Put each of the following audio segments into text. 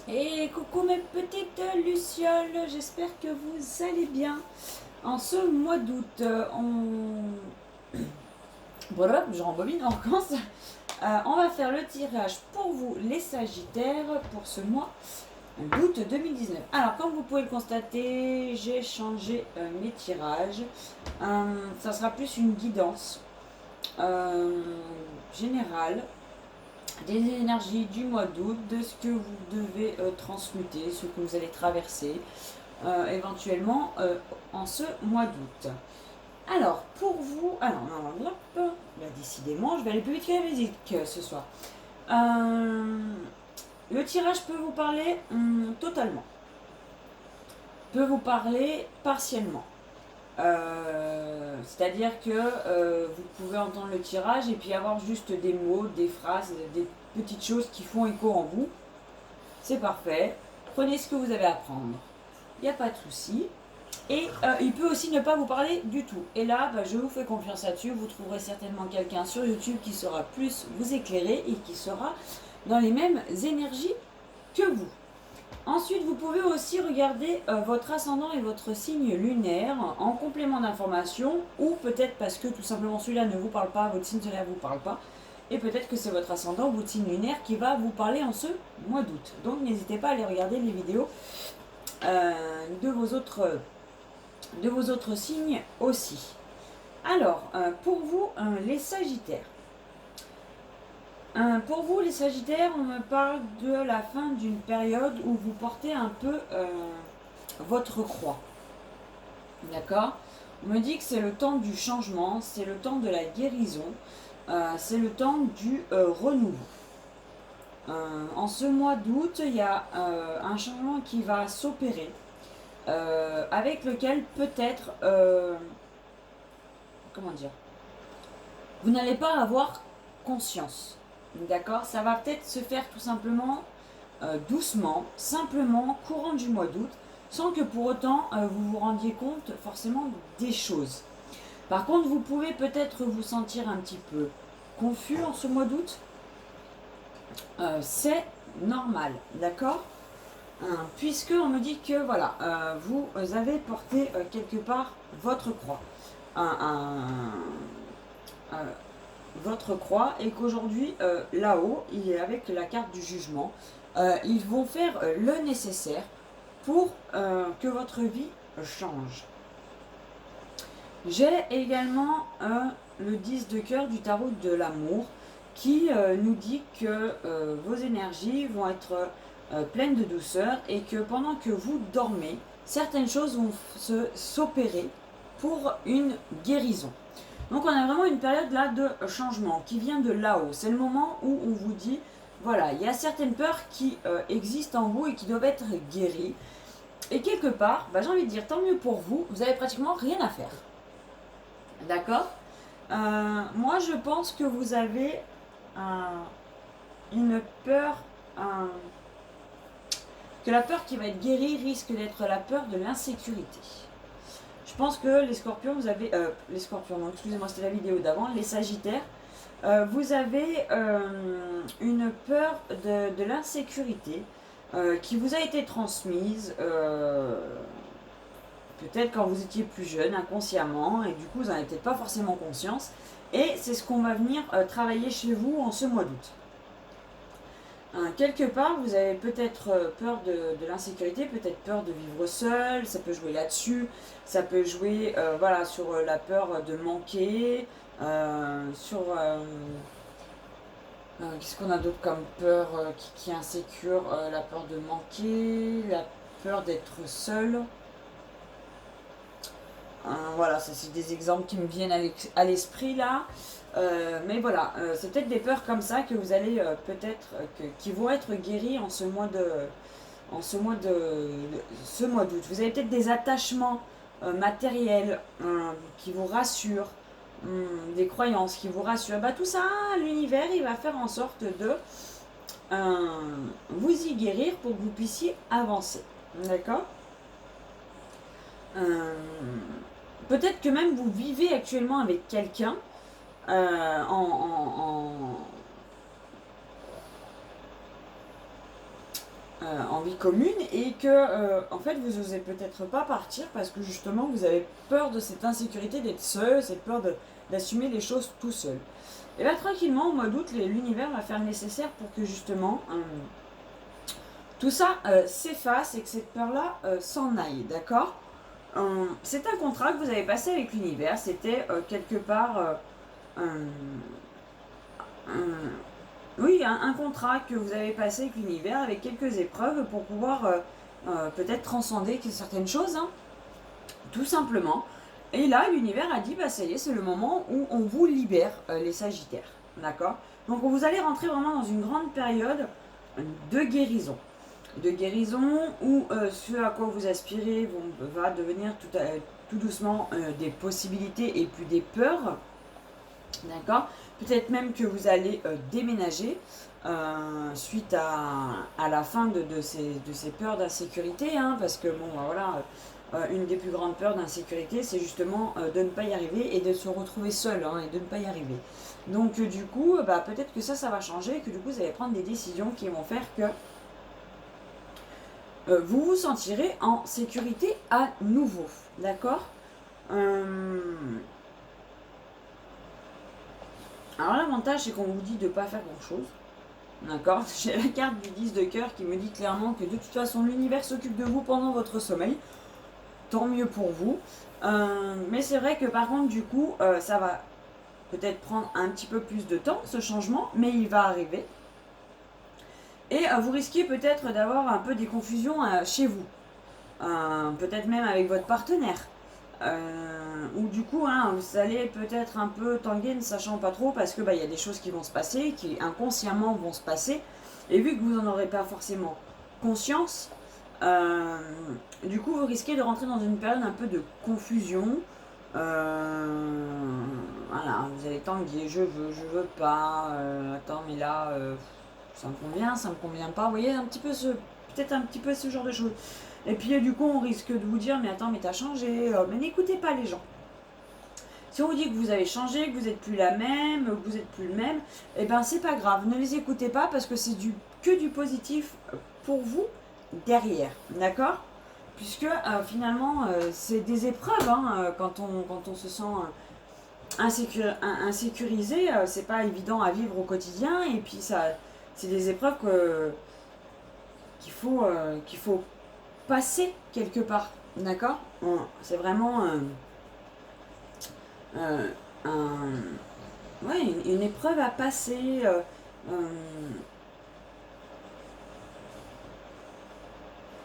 Et coucou mes petites lucioles, j'espère que vous allez bien. En ce mois d'août, Voilà, je rembobine, on recommence. On va faire le tirage pour vous les Sagittaires pour ce mois d'août 2019. Alors comme vous pouvez le constater, j'ai changé mes tirages. Ça sera plus une guidance générale des énergies du mois d'août, de ce que vous devez transmuter, ce que vous allez traverser éventuellement en ce mois d'août. Alors, pour vous, alors, non, hop, là, décidément, je vais aller plus vite que la musique ce soir. Le tirage peut vous parler totalement, peut vous parler partiellement. C'est-à-dire que vous pouvez entendre le tirage et puis avoir juste des mots, des phrases, des petites choses qui font écho en vous. C'est parfait. Prenez ce que vous avez à prendre. Il n'y a pas de souci. Et il peut aussi ne pas vous parler du tout. Et là, je vous fais confiance là-dessus. Vous trouverez certainement quelqu'un sur YouTube qui saura plus vous éclairer et qui sera dans les mêmes énergies que vous. Ensuite, vous pouvez aussi regarder votre ascendant et votre signe lunaire en complément d'information, ou peut-être parce que tout simplement celui-là ne vous parle pas, votre signe solaire ne vous parle pas, et peut-être que c'est votre ascendant ou votre signe lunaire qui va vous parler en ce mois d'août. Donc n'hésitez pas à aller regarder les vidéos de vos autres signes aussi. Alors, pour vous, les Sagittaires. Pour vous, les Sagittaires, on me parle de la fin d'une période où vous portez un peu votre croix. D'accord? On me dit que c'est le temps du changement, c'est le temps de la guérison, c'est le temps du renouveau. En ce mois d'août, il y a un changement qui va s'opérer, avec lequel peut-être, comment dire, vous n'allez pas avoir conscience. D'accord? Ça va peut-être se faire tout simplement doucement, simplement, courant du mois d'août, sans que pour autant vous vous rendiez compte forcément des choses. Par contre, vous pouvez peut-être vous sentir un petit peu confus en ce mois d'août. C'est normal, d'accord? Puisque on me dit que voilà, vous avez porté quelque part votre croix. Votre croix et qu'aujourd'hui, là-haut, il est avec la carte du jugement. Ils vont faire le nécessaire pour que votre vie change. J'ai également le 10 de cœur du tarot de l'amour qui nous dit que vos énergies vont être pleines de douceur et que pendant que vous dormez, certaines choses vont s'opérer pour une guérison. Donc on a vraiment une période là de changement qui vient de là-haut. C'est le moment où on vous dit, voilà, il y a certaines peurs qui existent en vous et qui doivent être guéries. Et quelque part, j'ai envie de dire, tant mieux pour vous, vous avez pratiquement rien à faire. D'accord? Moi je pense que vous avez une peur, que la peur qui va être guérie risque d'être la peur de l'insécurité. Je pense que les scorpions, vous avez. Les scorpions, non, excusez-moi, c'était la vidéo d'avant. Les sagittaires, vous avez une peur de l'insécurité qui vous a été transmise, peut-être quand vous étiez plus jeune, inconsciemment, et du coup, vous n'en avez peut-être pas forcément conscience. Et c'est ce qu'on va venir travailler chez vous en ce mois d'août. Quelque part, vous avez peut-être peur de l'insécurité, peut-être peur de vivre seul, ça peut jouer là-dessus, ça peut jouer voilà, sur la peur de manquer, sur... qu'est-ce qu'on a d'autre comme peur qui est insécure? La peur de manquer, la peur d'être seul. Voilà, ça c'est des exemples qui me viennent à l'esprit là. Mais voilà, c'est peut-être des peurs comme ça que vous allez peut-être, qui vont être guéries en ce mois d'août. Vous avez peut-être des attachements matériels qui vous rassurent, des croyances qui vous rassurent. Tout ça, l'univers, il va faire en sorte de vous y guérir pour que vous puissiez avancer. D'accord? Peut-être que même vous vivez actuellement avec quelqu'un euh, en, en, en vie commune et que en fait vous n'osez peut-être pas partir parce que justement vous avez peur de cette insécurité d'être seul, cette peur d'assumer les choses tout seul. Et là tranquillement au mois d'août l'univers va faire le nécessaire pour que justement tout ça s'efface et que cette peur là s'en aille, d'accord. C'est un contrat que vous avez passé avec l'univers, c'était quelque part oui, un contrat que vous avez passé avec l'univers avec quelques épreuves pour pouvoir peut-être transcender certaines choses, hein, tout simplement. Et là, l'univers a dit, bah ça y est, c'est le moment où on vous libère les Sagittaires, d'accord. Donc vous allez rentrer vraiment dans une grande période de guérison. De guérison où ce à quoi vous aspirez va devenir tout doucement des possibilités et plus des peurs, d'accord. Peut-être même que vous allez déménager suite à la fin de ces peurs d'insécurité, hein, parce que bon, voilà, une des plus grandes peurs d'insécurité, c'est justement de ne pas y arriver et de se retrouver seul, hein, et de ne pas y arriver. Donc du coup, bah, peut-être que ça va changer et que du coup, vous allez prendre des décisions qui vont faire que vous vous sentirez en sécurité à nouveau, d'accord. Alors l'avantage, c'est qu'on vous dit de ne pas faire grand-chose. D'accord. J'ai la carte du 10 de cœur qui me dit clairement que de toute façon l'univers s'occupe de vous pendant votre sommeil. Tant mieux pour vous. Mais c'est vrai que par contre du coup ça va peut-être prendre un petit peu plus de temps ce changement, mais il va arriver. Et vous risquez peut-être d'avoir un peu des confusions chez vous. Peut-être même avec votre partenaire. Ou du coup hein, vous allez peut-être un peu tanguer ne sachant pas trop parce que bah, y a des choses qui vont se passer, qui inconsciemment vont se passer, et vu que vous n'en aurez pas forcément conscience, du coup vous risquez de rentrer dans une période un peu de confusion. Voilà, vous allez tanguer, je veux pas, attends mais là ça me convient pas, vous voyez un petit peu peut-être un petit peu ce genre de choses. Et puis du coup on risque de vous dire mais attends mais t'as changé, mais n'écoutez pas les gens. Si on vous dit que vous avez changé, que vous n'êtes plus la même, que vous n'êtes plus le même, et ben c'est pas grave, ne les écoutez pas parce que c'est que du positif pour vous derrière, d'accord. Puisque finalement c'est des épreuves, hein, quand on se sent insécurisé, c'est pas évident à vivre au quotidien, et puis ça c'est des épreuves qu'il faut passer quelque part, d'accord. C'est vraiment ouais, une épreuve à passer.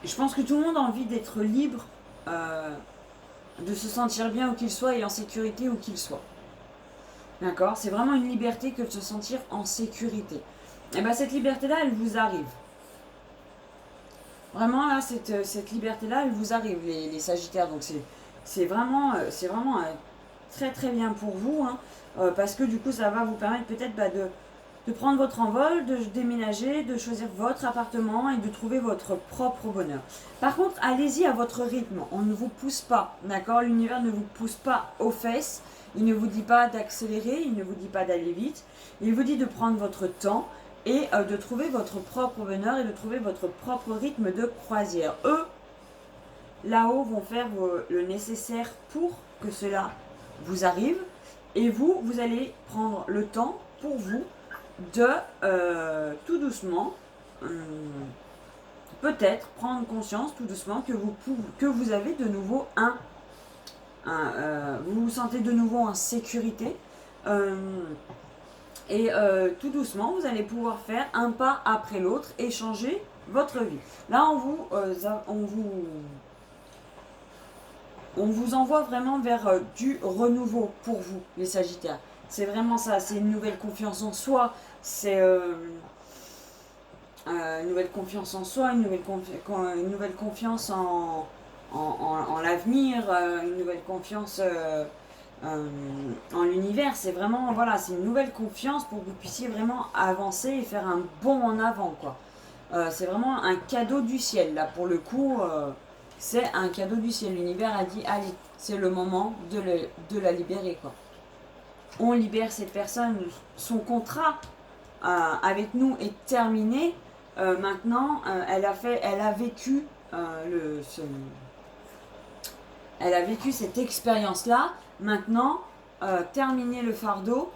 Je pense que tout le monde a envie d'être libre, de se sentir bien où qu'il soit et en sécurité où qu'il soit. D'accord. C'est vraiment une liberté que de se sentir en sécurité. Et bien cette liberté-là, elle vous arrive. Vraiment là, cette liberté-là, elle vous arrive, les Sagittaires. Donc c'est vraiment très très bien pour vous, hein, parce que du coup ça va vous permettre peut-être de prendre votre envol, de déménager, de choisir votre appartement et de trouver votre propre bonheur. Par contre, allez-y à votre rythme, on ne vous pousse pas, d'accord. L'univers ne vous pousse pas aux fesses, il ne vous dit pas d'accélérer, il ne vous dit pas d'aller vite, il vous dit de prendre votre temps et de trouver votre propre bonheur et de trouver votre propre rythme de croisière. Eux, là-haut, vont faire le nécessaire pour que cela vous arrive, et vous allez prendre le temps pour vous de tout doucement peut-être prendre conscience tout doucement que vous avez de nouveau vous vous sentez de nouveau en sécurité, et tout doucement vous allez pouvoir faire un pas après l'autre et changer votre vie. Là on vous envoie vraiment vers du renouveau pour vous, les Sagittaires. C'est vraiment ça, c'est une nouvelle confiance en soi, c'est une nouvelle confiance en soi, une nouvelle confiance en l'avenir, une nouvelle confiance en l'univers. C'est vraiment, voilà, c'est une nouvelle confiance pour que vous puissiez vraiment avancer et faire un bond en avant, quoi. C'est vraiment un cadeau du ciel, là, pour le coup. C'est un cadeau du ciel. L'univers a dit, allez, c'est le moment de la libérer, quoi. On libère cette personne, son contrat avec nous est terminé, maintenant, elle a vécu elle a vécu cette expérience-là. Maintenant, terminer le fardeau,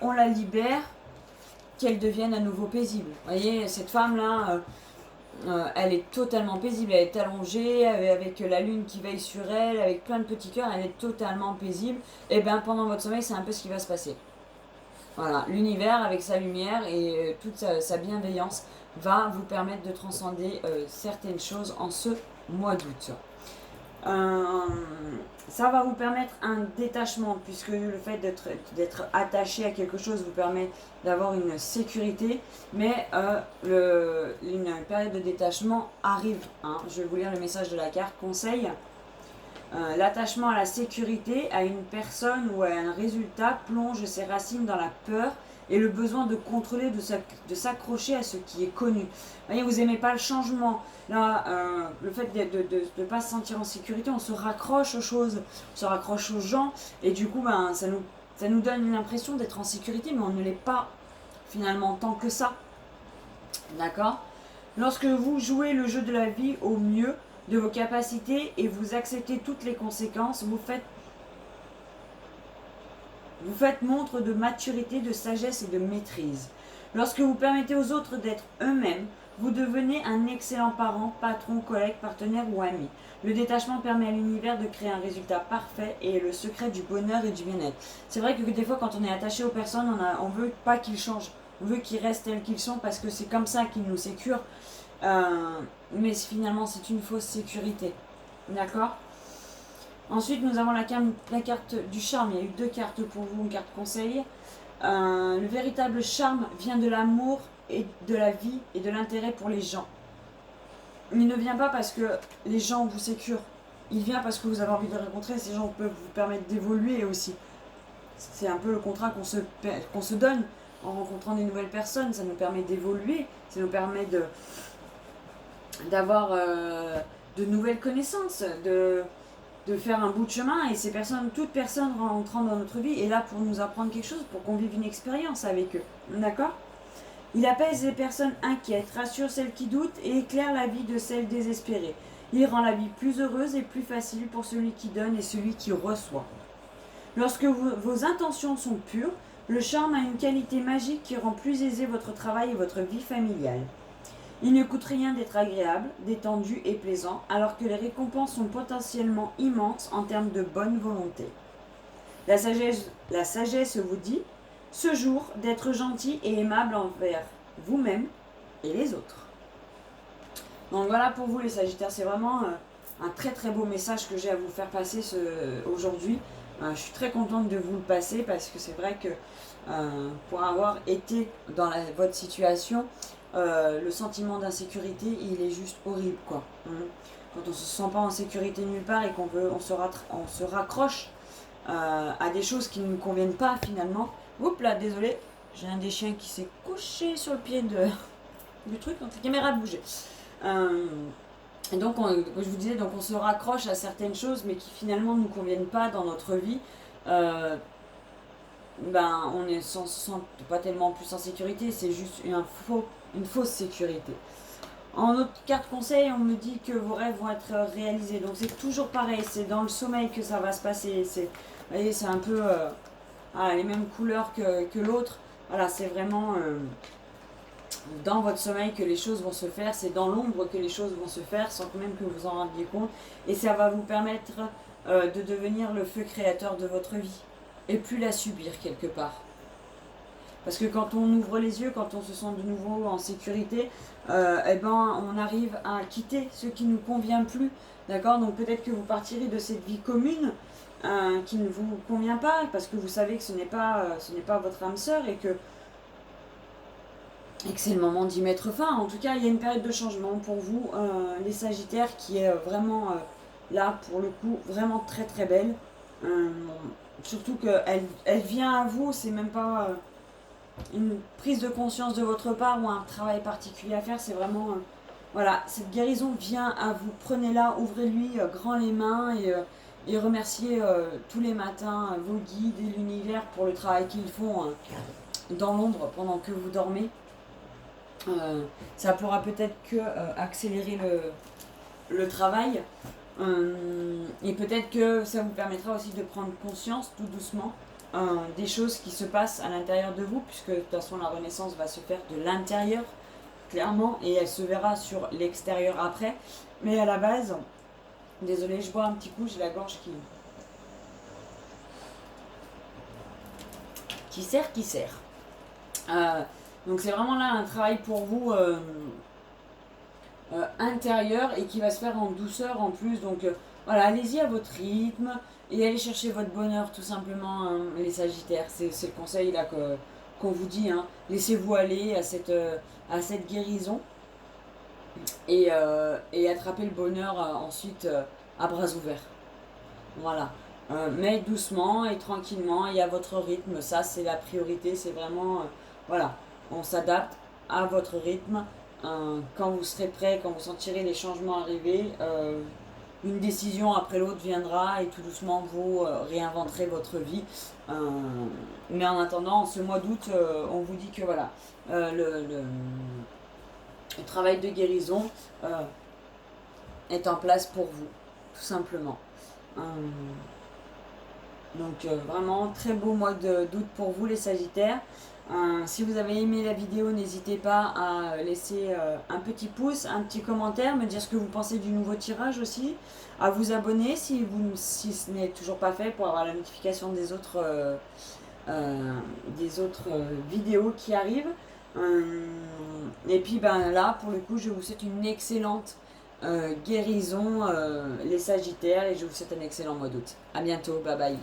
on la libère, qu'elle devienne à nouveau paisible. Vous voyez, cette femme-là, elle est totalement paisible, elle est allongée, avec la lune qui veille sur elle, avec plein de petits cœurs, elle est totalement paisible. Et bien pendant votre sommeil, c'est un peu ce qui va se passer. Voilà, l'univers avec sa lumière et toute sa bienveillance va vous permettre de transcender certaines choses en ce mois d'août. Ça va vous permettre un détachement, puisque le fait d'être attaché à quelque chose vous permet d'avoir une sécurité, mais une période de détachement arrive. Hein. Je vais vous lire le message de la carte. Conseil: l'attachement à la sécurité, à une personne ou à un résultat plonge ses racines dans la peur et le besoin de contrôler, de s'accrocher à ce qui est connu. Voyez, vous n'aimez pas le changement. Là, le fait de ne pas se sentir en sécurité, on se raccroche aux choses, on se raccroche aux gens, et du coup, ça nous donne l'impression d'être en sécurité, mais on ne l'est pas finalement tant que ça. D'accord ? Lorsque vous jouez le jeu de la vie au mieux de vos capacités et vous acceptez toutes les conséquences, vous faites montre de maturité, de sagesse et de maîtrise. Lorsque vous permettez aux autres d'être eux-mêmes, vous devenez un excellent parent, patron, collègue, partenaire ou ami. Le détachement permet à l'univers de créer un résultat parfait et est le secret du bonheur et du bien-être. C'est vrai que des fois, quand on est attaché aux personnes, on veut pas qu'ils changent. On veut qu'ils restent tels qu'ils sont parce que c'est comme ça qu'ils nous sécurent. Mais finalement, c'est une fausse sécurité. D'accord ? Ensuite, nous avons la carte du charme. Il y a eu 2 cartes pour vous, une carte conseil. Le véritable charme vient de l'amour et de la vie et de l'intérêt pour les gens. Il ne vient pas parce que les gens vous sécurent. Il vient parce que vous avez envie de les rencontrer. Ces gens peuvent vous permettre d'évoluer aussi. C'est un peu le contrat qu'on se donne en rencontrant des nouvelles personnes. Ça nous permet d'évoluer. Ça nous permet d'avoir de nouvelles connaissances, de faire un bout de chemin, et toute personne rentrant dans notre vie est là pour nous apprendre quelque chose, pour qu'on vive une expérience avec eux. D'accord ? Il apaise les personnes inquiètes, rassure celles qui doutent et éclaire la vie de celles désespérées. Il rend la vie plus heureuse et plus facile pour celui qui donne et celui qui reçoit. Lorsque vos intentions sont pures, le charme a une qualité magique qui rend plus aisé votre travail et votre vie familiale. Il ne coûte rien d'être agréable, détendu et plaisant, alors que les récompenses sont potentiellement immenses en termes de bonne volonté. La sagesse vous dit, ce jour, d'être gentil et aimable envers vous-même et les autres. Donc voilà pour vous les Sagittaires, c'est vraiment un très très beau message que j'ai à vous faire passer aujourd'hui. Je suis très contente de vous le passer parce que c'est vrai que pour avoir été dans votre situation, le sentiment d'insécurité, il est juste horrible, quoi. Quand on se sent pas en sécurité nulle part et on se raccroche à des choses qui ne nous conviennent pas finalement. Oups là, désolé, j'ai un des chiens qui s'est couché sur le pied du truc, donc la caméra a bougé. Et donc, comme je vous disais, donc on se raccroche à certaines choses, mais qui finalement ne nous conviennent pas dans notre vie. On ne se sent pas tellement plus en sécurité, c'est juste une fausse sécurité. En autre carte conseil, on me dit que vos rêves vont être réalisés. Donc c'est toujours pareil, c'est dans le sommeil que ça va se passer. Vous voyez, c'est un peu les mêmes couleurs que l'autre. Voilà, c'est vraiment dans votre sommeil que les choses vont se faire. C'est dans l'ombre que les choses vont se faire sans même que vous en rendiez compte. Et ça va vous permettre de devenir le feu créateur de votre vie. Et plus la subir quelque part. Parce que quand on ouvre les yeux, quand on se sent de nouveau en sécurité, on arrive à quitter ce qui ne nous convient plus. D'accord ? Donc peut-être que vous partirez de cette vie commune qui ne vous convient pas, parce que vous savez que ce n'est pas votre âme sœur et que c'est le moment d'y mettre fin. En tout cas, il y a une période de changement pour vous, les Sagittaires, qui est vraiment là, pour le coup, vraiment très très belle. Surtout qu'elle vient à vous, c'est même pas une prise de conscience de votre part ou un travail particulier à faire, c'est vraiment voilà, cette guérison vient à vous. Prenez-la, ouvrez-lui grand les mains et remerciez tous les matins vos guides et l'univers pour le travail qu'ils font dans l'ombre pendant que vous dormez. Ça pourra peut-être que accélérer le travail. Et peut-être que ça vous permettra aussi de prendre conscience tout doucement des choses qui se passent à l'intérieur de vous, puisque de toute façon la renaissance va se faire de l'intérieur, clairement, et elle se verra sur l'extérieur après. Mais à la base, désolé, je bois un petit coup, j'ai la gorge qui serre. Donc c'est vraiment là un travail pour vous intérieur et qui va se faire en douceur en plus. Donc voilà, allez-y à votre rythme et allez chercher votre bonheur tout simplement, hein, les Sagittaires. C'est le conseil là qu'on vous dit. Hein. Laissez-vous aller à cette guérison et attraper le bonheur ensuite à bras ouverts. Voilà. Mais doucement et tranquillement et à votre rythme. Ça, c'est la priorité. C'est vraiment, voilà, on s'adapte à votre rythme. Quand vous serez prêt, quand vous sentirez les changements arriver, une décision après l'autre viendra et tout doucement vous réinventerez votre vie. Mais en attendant, ce mois d'août, on vous dit que voilà, le travail de guérison est en place pour vous, tout simplement. Donc vraiment très beau mois d'août pour vous les Sagittaires. Si vous avez aimé la vidéo, n'hésitez pas à laisser un petit pouce, un petit commentaire, me dire ce que vous pensez du nouveau tirage aussi, à vous abonner si ce n'est toujours pas fait pour avoir la notification des autres vidéos qui arrivent. Et puis ben là pour le coup je vous souhaite une excellente guérison les Sagittaires et je vous souhaite un excellent mois d'août. A bientôt, bye bye.